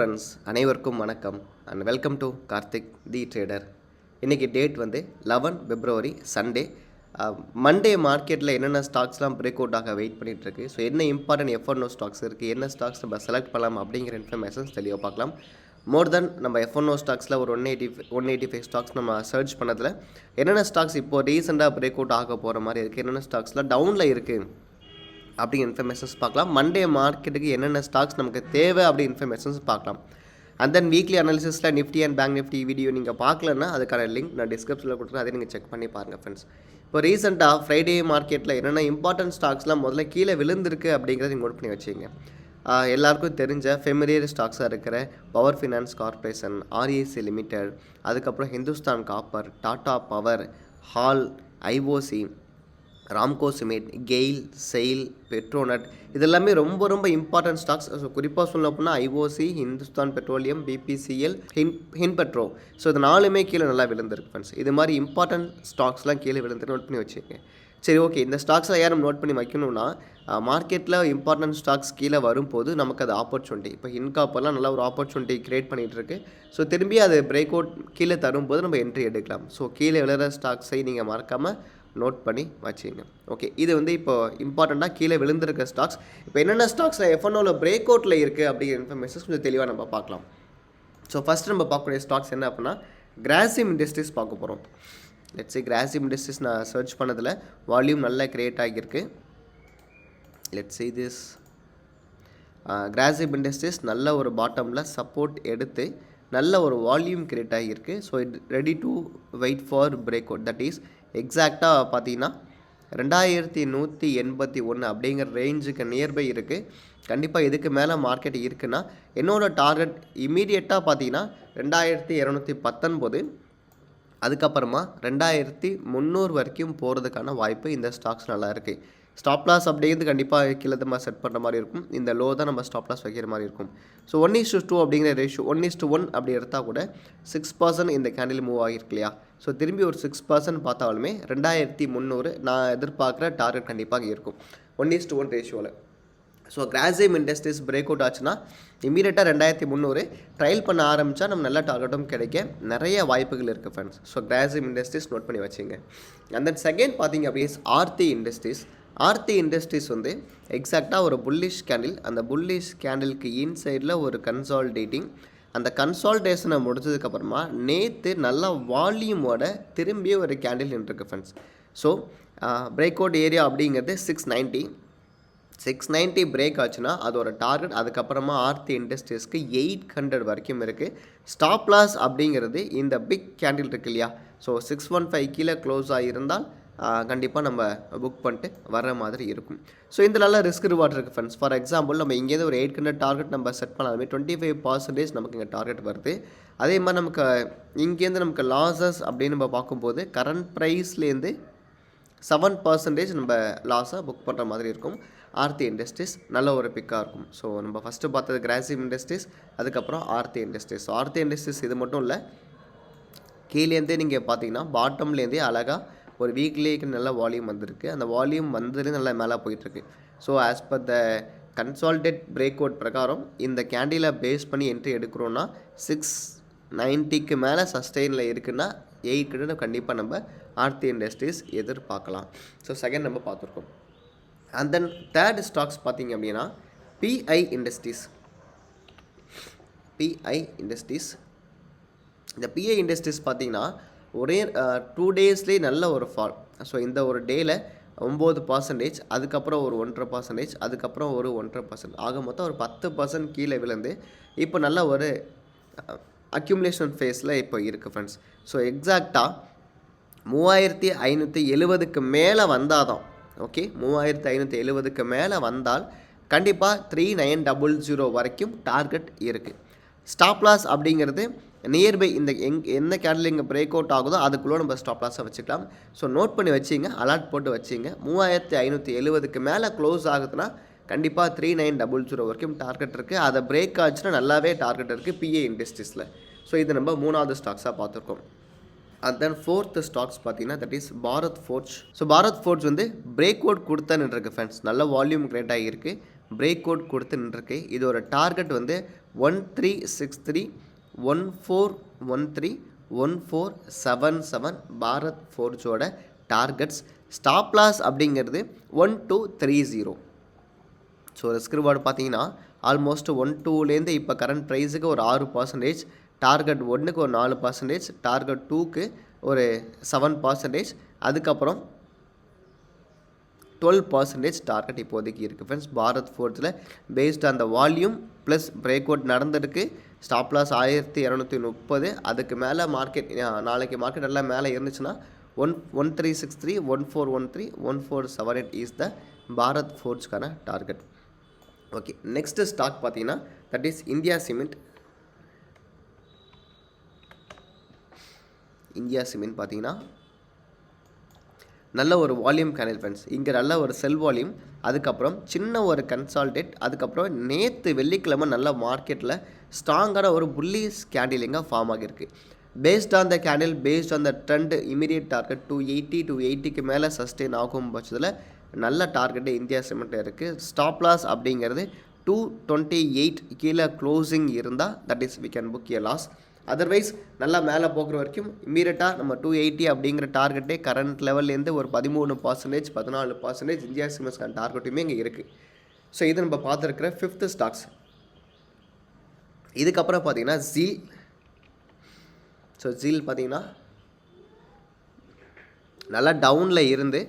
Friends அனைவருக்கும் வணக்கம் and welcome to Karthik the trader. இன்றைக்கி டேட் வந்து 11 பிப்ரவரி சண்டே. மண்டே மார்க்கெட்டில் என்னென்ன ஸ்டாக்ஸ்லாம் பிரேக் அவுட் ஆக வெயிட் பண்ணிகிட்ருக்கு, ஸோ என்ன இம்பார்ட்டன்ட் எஃப்ஒன்ஓ ஸ்டாக்ஸ் இருக்குது, என்ன ஸ்டாக்ஸ் நம்ம செலக்ட் பண்ணலாம் அப்படிங்கிற இன்ஃபர்மேஷன்ஸ் தெளிவாக பார்க்கலாம். மோர் தென் நம்ம எஃப்ஒன்ஓ ஸ்டாக்ஸில் ஒரு 185 ஸ்டாக்ஸ் நம்ம சர்ச் பண்ணதில் என்னென்ன ஸ்டாக்ஸ் இப்போது ரீசெண்டாக பிரேக் அவுட் ஆக போகிற மாதிரி இருக்குது, என்னென்ன ஸ்டாக்ஸ்லாம் டவுனில் இருக்குது அப்படிங்கிற இன்ஃபர்மேஷன்ஸ் பார்க்கலாம். மண்டே மார்க்கெட்டுக்கு என்னென்ன ஸ்டாக்ஸ் நமக்கு தேவை அப்படி இன்ஃபர்மேஷன்ஸ் பார்க்கலாம். அண்ட் தென் வீக்லி அனாலிசிஸில் Nifty and bank Nifty video நீங்கள் பார்க்கலன்னா அதுக்கான லிங்க் நான் டிஸ்கிரிப்ஷனில் கொடுத்துருக்கேன், அதை நீங்கள் செக் பண்ணி பாருங்கள் ஃப்ரெண்ட்ஸ். இப்போ ரீசெண்டாக ஃப்ரைடே மார்க்கெட்டில் என்னென்ன இம்பார்ட்டன்ட் ஸ்டாக்ஸ்லாம் முதல்ல கீழே விழுந்திருக்கு அப்படிங்கிறத நீங்கள் நோட் பண்ணி வச்சுங்க. எல்லாருக்கும் தெரிஞ்ச ஃபெமிலியர் ஸ்டாக்ஸாக இருக்கிற power finance corporation, REC limited, அதுக்கப்புறம் Hindustan copper, Tata power, HAL, IOC, Ramco cement, GAIL, SAIL, Petronet, இதெல்லாமே ரொம்ப ரொம்ப இம்பார்ட்டன்ட் ஸ்டாக்ஸ். ஸோ குறிப்பாக சொல்ல போனால் IOC, Hindustan petroleum, BPCL, Hindpetro, so இது நாலுமே கீழே நல்லா விழுந்திருக்கு ஃப்ரெண்ட்ஸ். இது மாதிரி இம்பார்ட்டன்ட் ஸ்டாக்ஸ்லாம் கீழே விழுந்து நோட் பண்ணி வச்சுக்கோங்க. சரி, ஓகே, இந்த ஸ்டாக்ஸில் யாரும் நோட் பண்ணி வைக்கணும்னா மார்க்கெட்டில் இம்பார்ட்டன்ட் ஸ்டாக்ஸ் கீழே வரும்போது நமக்கு அது ஆப்பர்ச்சுனிட்டி, இப்போ இன்காப்பெல்லாம் நல்ல ஒரு ஆப்பர்ச்சுனிட்டி க்ரியேட் பண்ணிகிட்டு இருக்கு. ஸோ திரும்பி அது பிரேக் அவுட் கீழே தரும்போது நம்ம என்ட்ரி எடுக்கலாம். ஸோ கீழே விழுற ஸ்டாக்ஸை நீங்கள் மறக்காமல் நோட் பண்ணி வச்சுங்க. ஓகே, இது வந்து இப்போ இம்பார்ட்டண்ட்டாக கீழே விழுந்திருக்க ஸ்டாக்ஸ். இப்போ என்னென்ன ஸ்டாக்ஸில் எஃப்ஒன்ஓவில் பிரேக் அவுட்டில் இருக்குது அப்படிங்கிற இன்ஃபர்மேஷன்ஸ் கொஞ்சம் தெளிவாக நம்ம பார்க்கலாம். ஸோ ஃபஸ்ட்டு நம்ம பார்க்கக்கூடிய ஸ்டாக்ஸ் என்ன அப்படின்னா கிராசிம் இண்டஸ்ட்ரீஸ் பார்க்க போகிறோம். லெட்ஸ் கிராசிம் இண்டஸ்ட்ரீஸ் நான் சர்ச் பண்ணதில் வால்யூம் நல்லா க்ரியேட் ஆகியிருக்கு. லெட்ஸ் திஸ் கிராசிம் இண்டஸ்ட்ரீஸ் நல்ல ஒரு பாட்டமில் சப்போர்ட் எடுத்து நல்ல ஒரு வால்யூம் க்ரியேட் ஆகியிருக்கு. So it ready to wait for break out. That is எக்ஸாக்டாக பார்த்தீங்கன்னா 2181 அப்படிங்கிற ரேஞ்சுக்கு நியர்பை இருக்குது. கண்டிப்பாக இதுக்கு மேலே மார்க்கெட் இருக்குன்னா என்னோடய டார்கெட் இமீடியட்டாக பார்த்தீங்கன்னா 2219, அதுக்கப்புறமா 2300 வரைக்கும் போகிறதுக்கான வாய்ப்பு இந்த ஸ்டாக்ஸ் நல்லா இருக்குது. ஸ்டாப் லாஸ் அப்படிங்கிறது கண்டிப்பாக கீழே நம்ம செட் பண்ணுற மாதிரி இருக்கும். இந்த லோ தான் நம்ம ஸ்டாப் லாஸ் வைக்கிற மாதிரி இருக்கும். ஸோ 1:2 அப்படிங்கிற ரேஷியோ 1:1 அப்படி எடுத்தால் கூட 6% இந்த கேண்டில் மூவ் ஆகிருக்கு இல்லையா. ஸோ திரும்பி ஒரு 6% பார்த்தாலுமே 2300 நான் எதிர்பார்க்குற டார்கெட் கண்டிப்பாக இருக்கும் 1:1 ரேஷியோவில். So Grasim industries break out ஆச்சுன்னா இமீடியட்டாக 2300 ட்ரையல் பண்ண ஆரம்பித்தா நம்ம நல்ல டார்கெட்டும் கிடைக்க நிறைய வாய்ப்புகள் இருக்குது friends. So Grasim industries note பண்ணி வச்சுங்க. அண்ட் தென் செகண்ட் பார்த்தீங்க அப்படின்னா ஆர்த்தி இண்டஸ்ட்ரீஸ். ஆர்த்தி இண்டஸ்ட்ரீஸ் வந்து எக்ஸாக்டாக ஒரு புல்லிஷ் கேண்டில், அந்த புல்லிஷ் கேண்டிலுக்கு இன்சைடில் ஒரு கன்சால்டேட்டிங், அந்த கன்சால்டேஷனை முடிச்சதுக்கப்புறமா நேற்று நல்லா வால்யூமோட திரும்பிய ஒரு கேண்டில் நின்றுருக்கு friends. So break out area அப்படிங்கிறது 690 பிரேக் ஆச்சுன்னா அதோட டார்கெட் அதுக்கப்புறமா ஆர்த்தி இண்டஸ்ட்ரீஸ்க்கு 800 வரைக்கும் இருக்குது. ஸ்டாப் லாஸ் அப்படிங்கிறது இந்த பிக் கேண்டில் இருக்கு இல்லையா. ஸோ 615 கீழே க்ளோஸ் ஆகியிருந்தால் கண்டிப்பாக நம்ம புக் பண்ணிட்டு வர மாதிரி இருக்கும். ஸோ இந்த நல்ல ரிஸ்க் ரிவார்ட் இருக்குது ஃப்ரெண்ட்ஸ். ஃபார் எக்ஸாம்பிள் நம்ம இங்கேருந்து ஒரு 800 டார்கெட் நம்ம செட் பண்ணாலுமே 25% நமக்கு இங்கே டார்கெட் வருது. அதே மாதிரி நமக்கு இங்கேருந்து நமக்கு லாஸஸ் அப்படின்னு நம்ம பார்க்கும்போது கரண்ட் ப்ரைஸ்லேருந்து 7% நம்ம லாஸாக புக் பண்ணுற மாதிரி இருக்கும். ஆர்த்தி இண்டஸ்ட்ரீஸ் நல்ல ஒரு பிக்காக இருக்கும். ஸோ நம்ம ஃபஸ்ட்டு பார்த்தது கிராசிம் இண்டஸ்ட்ரீஸ், அதுக்கப்புறம் Aarti industries. So Aarti industries இது மட்டும் இல்லை, கீழேருந்தே நீங்கள் பார்த்தீங்கன்னா பாட்டம்லேருந்தே அழகாக ஒரு வீக்லிக்கு நல்ல வால்யூம் வந்திருக்கு. அந்த வால்யூம் வந்ததுலேருந்து நல்லா மேலே போயிட்டுருக்கு. So as per the consolidate break out பிரகாரம் இந்த கேண்டிலை பேஸ் பண்ணி என்ட்ரி எடுக்கிறோன்னா 690க்கு மேலே சஸ்டெயினில் இருக்குன்னா 800 கண்டிப்பாக நம்ம ஆர்த்தி இண்டஸ்ட்ரீஸ் எதிர்பார்க்கலாம். ஸோ செகண்ட் நம்ம பார்த்துருக்கோம். அண்ட் தென் தேர்ட் ஸ்டாக்ஸ் பார்த்தீங்க அப்படின்னா பிஐ இண்டஸ்ட்ரீஸ். இந்த பிஐ இண்டஸ்ட்ரீஸ் பார்த்தீங்கன்னா ஒரே 2 டேஸ்லேயே நல்ல ஒரு ஃபால். ஸோ இந்த ஒரு டேயில் 9%, அதுக்கப்புறம் ஒரு 1.5%, அதுக்கப்புறம் ஒரு 1.5%, ஆக மொத்தம் ஒரு 10% கீழே விழுந்து இப்போ நல்ல ஒரு அக்யூமுலேஷன் ஃபேஸில் இப்போ இருக்குது ஃப்ரெண்ட்ஸ். ஸோ எக்ஸாக்டாக 3570க்கு மேலே வந்தால் தான் ஓகே, 3570க்கு மேலே வந்தால் கண்டிப்பாக 3900 வரைக்கும் டார்கெட் இருக்குது. ஸ்டாப் லாஸ் அப்படிங்கிறது நியர்பை இந்த என்ன கேண்டில் இங்கே பிரேக் அவுட் ஆகுதோ அதுக்குள்ளே நம்ம ஸ்டாப் லாஸை வச்சுக்கலாம். ஸோ நோட் பண்ணி வச்சிங்க, அலர்ட் போட்டு வச்சிங்க. 3570க்கு மேலே க்ளோஸ் ஆகுதுன்னா கண்டிப்பாக 3900 வரைக்கும் டார்கெட் இருக்குது. அதை பிரேக் ஆச்சுன்னா நல்லாவே டார்கெட் இருக்குது பிஏ இண்டஸ்ட்ரீஸில். ஸோ இது நம்ம மூணாவது ஸ்டாக்ஸாக பார்த்துருக்கோம். அண்ட் தென் ஃபோர்த் ஸ்டாக்ஸ் பார்த்தீங்கன்னா that is Bharat forge. So Bharat forge வந்து பிரேக் அவுட் கொடுத்து நின்றுருக்கு ஃப்ரெண்ட்ஸ். நல்ல வால்யூம் கிரியேட் ஆகியிருக்கு, பிரேக் அவுட் கொடுத்து நின்றுருக்கு. இதோட டார்கெட் வந்து 1363, 1413, 1477 பாரத் ஃபோர்ஜோட டார்கெட்ஸ். ஸ்டாப் லாஸ் அப்படிங்கிறது 1230. ஸோ ரிஸ்க் ரிவார்டு பார்த்தீங்கன்னா ஆல்மோஸ்ட் 12லேருந்து இப்போ கரண்ட் ப்ரைஸுக்கு ஒரு 6%, டார்கெட் 1க்கு ஒரு 4%, டார்கெட் 2க்கு ஒரு 7%, அதுக்கப்புறம் 12% டார்கெட் இப்போதைக்கு இருக்குது ஃப்ரெண்ட்ஸ். பாரத் ஃபோர்ஸில் பேஸ்ட் அந்த வால்யூம் ப்ளஸ் பிரேக் அவுட் நடந்திருக்கு. Stop loss 1230. அதுக்கு மேலே மார்க்கெட் நாளைக்கு மார்க்கெட் எல்லாம் மேலே இருந்துச்சுன்னா 1363, 1413, 1478 இஸ் த பாரத் ஃபோர்ஸ்க்கான டார்கெட். ஓகே, நெக்ஸ்ட்டு ஸ்டாக் பார்த்தீங்கன்னா that is India cement. India cement பார்த்தீங்கன்னா நல்ல ஒரு வால்யூம் கேண்டில் ஃப்ரெண்ட்ஸ். இங்கே நல்ல ஒரு செல் வால்யூம், அதுக்கப்புறம் சின்ன ஒரு கன்சால்டேட், அதுக்கப்புறம் நேற்று வெள்ளிக்கிழமை நல்ல மார்க்கெட்டில் ஸ்ட்ராங்கான ஒரு புல்லிஷ் கேண்டில் எங்கே ஃபார்ம் ஆகியிருக்கு. Based on the candle, based on the trend, immediate target 280 மேலே சஸ்டெயின் ஆகும் பட்சத்தில் நல்ல டார்கெட்டு இந்தியா சிமெண்ட்டில் இருக்குது. ஸ்டாப் லாஸ் அப்படிங்கிறது 228 கீழே க்ளோசிங் இருந்தால் that is we can book a loss. Otherwise நல்லா மேலே போகிற வரைக்கும் இம்மீடியட்டாக நம்ம 280 அப்படிங்கிற டார்கெட்டே கரண்ட் லெவல்லேருந்து ஒரு 13%, 14% இந்தியா சிமெண்ட்ஸ்க்கான டார்கெட்டுமே இங்கே இருக்குது. ஸோ இது நம்ம பார்த்துருக்கிற 5th ஸ்டாக்ஸ். இதுக்கப்புறம் பார்த்தீங்கன்னா ஜீல். ஸோ ஜீல் பார்த்தீங்கன்னா நல்லா டவுனில் இருந்து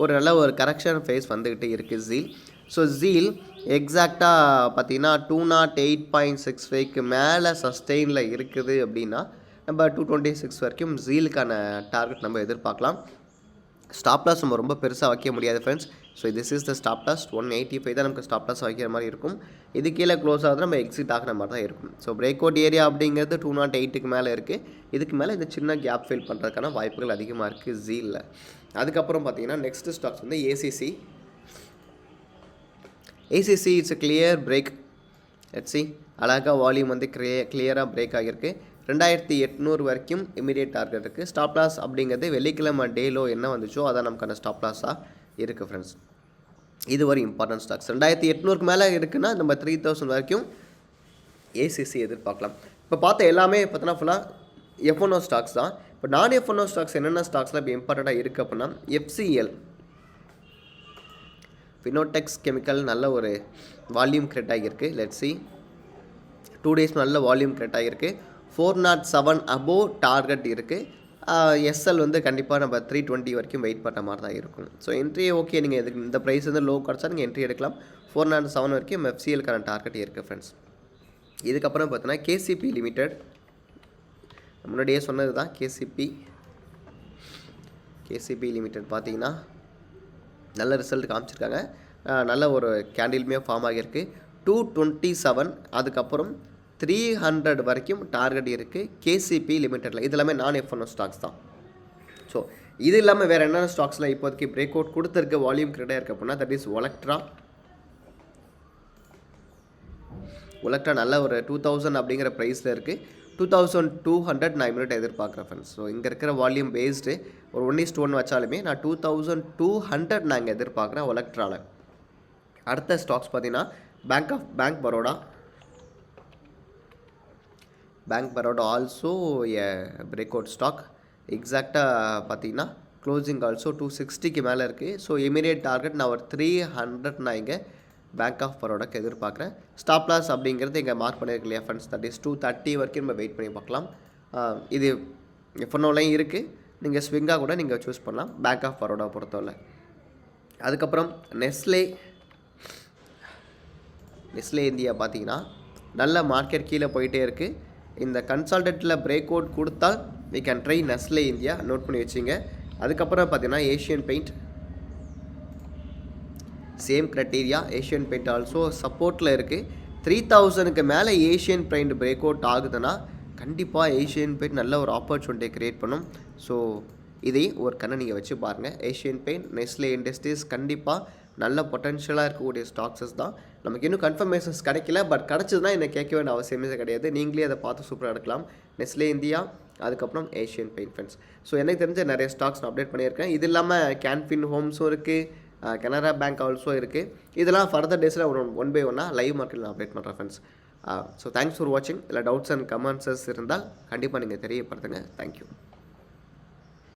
ஒரு நல்ல ஒரு கரெக்ஷன் ஃபேஸ் வந்துக்கிட்டே இருக்குது ஜீல். ஸோ ஜீல் எக்ஸாக்டாக பார்த்தீங்கன்னா 208.65க்கு மேலே சஸ்டெயினில் இருக்குது அப்படின்னா நம்ம 226 வரைக்கும் ஜீலுக்கான டார்கெட் நம்ம எதிர்பார்க்கலாம். ஸ்டாப் லாஸ் நம்ம ரொம்ப பெருசாக வைக்க முடியாது friends. So this is the stop loss 185 தான் நமக்கு ஸ்டாப் லாஸ் வைக்கிற மாதிரி இருக்கும். இது கீழே க்ளோஸ் ஆகுது நம்ம எக்ஸிட் ஆகிற மாதிரி தான் இருக்கும். ஸோ பிரேக் அவுட் ஏரியா அப்படிங்கிறது 208க்கு மேலே இருக்குது. இதுக்கு மேலே இந்த சின்ன கேப் ஃபில் பண்ணுறதுக்கான வாய்ப்புகள் அதிகமாக இருக்குது ஜீலில். அதுக்கப்புறம் பார்த்தீங்கன்னா நெக்ஸ்ட் ஸ்டாக்ஸ் வந்து ACC. ACC it's a clear break. Let's see, அழகாக வால்யூம் வந்து கிளியராக பிரேக் ஆகியிருக்கு. 2800 வரைக்கும் இமீடியட் டார்கெட் இருக்குது. ஸ்டாப் லாஸ் அப்படிங்கிறது வெள்ளிக்கிழமை டேலோ என்ன வந்துச்சோ அதான் நமக்கான ஸ்டாப் லாஸாக இருக்குது ஃப்ரெண்ட்ஸ். இது ஒரு இம்பார்ட்டன்ட் ஸ்டாக்ஸ். 2800க்கு மேலே இருக்குன்னா நம்ம 3000 வரைக்கும் ஏசிசி எதிர்பார்க்கலாம். இப்போ பார்த்த எல்லாமே பார்த்தோன்னா ஃபுல்லாக எஃப்ஒன்ஓ ஸ்டாக்ஸ் தான். இப்போ நான் எஃப்ஒன்ஓ ஸ்டாக்ஸ் என்னென்ன ஸ்டாக்ஸ்லாம் இப்போ இம்பார்ட்டண்ட்டாக இருக்குது அப்படின்னா FCL, ஃபினோடெக்ஸ் கெமிக்கல் நல்ல ஒரு வால்யூம் கிரியேட் ஆகியிருக்கு. லெட்ஸ் see, 2 days நல்ல வால்யூம் கிரியேட் ஆகியிருக்கு. 407 அபோவ் டார்கெட் இருக்குது. எஸ்எல் வந்து கண்டிப்பாக நம்ம 320 வரைக்கும் வெயிட் பண்ணுற மாதிரி தான் இருக்கும். ஸோ என்ட்ரி ஓகே, நீங்கள் இதுக்கு இந்த ப்ரைஸ் வந்து லோ கிடச்சா நீங்கள் என்ட்ரி எடுக்கலாம். 407 வரைக்கும் FCLக்கான டார்கெட் இருக்குது ஃப்ரெண்ட்ஸ். இதுக்கப்புறம் பார்த்தீங்கன்னா கேசிபி லிமிடெட், முன்னாடியே சொன்னது தான் கேசிபி லிமிடெட் பார்த்தீங்கன்னா நல்ல ரிசல்ட் காமிச்சிருக்காங்க. நல்ல ஒரு கேண்டிலுமே ஃபார்ம் ஆகியிருக்கு. 227, அதுக்கப்புறம் 300 வரைக்கும் டார்கெட் இருக்குது கேசிபி லிமிடெட்டில். இது எல்லாமே நான் எஃப்ஒன்ஓ ஸ்டாக்ஸ் தான். ஸோ இது இல்லாமல் வேறு என்னென்ன ஸ்டாக்ஸில் இப்போதைக்கு பிரேக் அவுட் கொடுத்துருக்க வால்யூம் கிரியேட்டாக இருக்குது அப்படின்னா தட் இஸ் ஒலக்ட்ரா. நல்ல ஒரு 2000 அப்படிங்கிற ப்ரைஸில் இருக்குது. 2200 நான் இமிடியேட் எதிர்பார்க்குறேன் ஃப்ரெண்ட்ஸ். ஸோ இங்கே இருக்கிற வால்யூம் பேஸ்டு ஒரு 1:1 வச்சாலுமே நான் 2200 நான் இங்கே எதிர்பார்க்குறேன் ஒலக்ட்ராவில். அடுத்த ஸ்டாக்ஸ் பார்த்தீங்கன்னா bank Baroda also a break out stock. எக்ஸாக்டாக பார்த்தீங்கன்னா க்ளோசிங் ஆல்சோ 260க்கு மேலே இருக்குது. ஸோ இமீடியட் டார்கெட் நான் ஒரு 300 நான் இங்கே பேங்க் ஆஃப் பரோடாக்கு எதிர்பார்க்குறேன். ஸ்டாப் லாஸ் அப்படிங்கிறது இங்கே மார்க் பண்ணியிருக்கு இல்லையா ஃப்ரெண்ட்ஸ், தட் இஸ் 230 வரைக்கும் நம்ம வெயிட் பண்ணி பார்க்கலாம். இது எஃப்ஒன்ஓலையும் இருக்குது, நீங்கள் ஸ்விங்காக கூட நீங்கள் சூஸ் பண்ணலாம் பேங்க் ஆஃப் பரோடா பொறுத்தவரை. அதுக்கப்புறம் நெஸ்லே இந்தியா பார்த்தீங்கன்னா நல்ல மார்க்கெட் கீழே போயிட்டே இருக்குது. இந்த கன்சால்டேட்டில் பிரேக் அவுட் கொடுத்தால் we can try Nestle India, note பண்ணி வச்சிங்க. அதுக்கப்புறம் பார்த்தீங்கன்னா Asian paint, same criteria. Asian paint also சப்போர்ட்டில் இருக்குது. 3000க்கு மேலே ஏஷியன் பெயிண்ட் பிரேக் அவுட் ஆகுதுன்னா கண்டிப்பாக ஏஷியன் பெயிண்ட் நல்ல ஒரு ஆப்பர்ச்சுனிட்டியை க்ரியேட் பண்ணும். ஸோ இதையும் ஒரு கண்ணை நீங்கள் வச்சு பாருங்கள். ஏஷியன் பெயிண்ட், நெஸ்லே இண்டஸ்ட்ரீஸ் கண்டிப்பாக நல்ல பொட்டன்ஷியலாக இருக்கக்கூடிய ஸ்டாக்ஸஸ் தான். நமக்கு இன்னும் கன்ஃபர்மேஷன்ஸ் கிடைக்கல, பட் கிடச்சதுன்னா என்னை கேட்க வேண்டிய அவசியமே கிடையாது. நீங்களே அதை பார்த்து சூப்பராக எடுக்கலாம். நெஸ்லே இந்தியா, அதுக்கப்புறம் ஏஷியன் பெயிண்ட் ஃப்ரெண்ட்ஸ். ஸோ எனக்கு தெரிஞ்ச நிறைய ஸ்டாக்ஸ் நான் அப்டேட் பண்ணியிருக்கேன். இது இல்லாமல் கேன்ஃபின் ஹோம்ஸும் இருக்குது, கனரா பேங்க் ஆல்சோ இருக்குது. இதெல்லாம் ஃபர்தர் டேஸில் ஒன் பை ஒன்னாக லைவ் மார்க்கெட்டில் நான் அப்டேட் பண்ணுறேன் ஃப்ரெண்ட்ஸ். ஸோ தேங்க்ஸ் ஃபார் வாட்சிங். இல்லை டவுட்ஸ் அண்ட் கமெண்ட்ஸஸ் இருந்தால் கண்டிப்பாக நீங்கள் தெரியப்படுத்துங்க. தேங்க்யூ.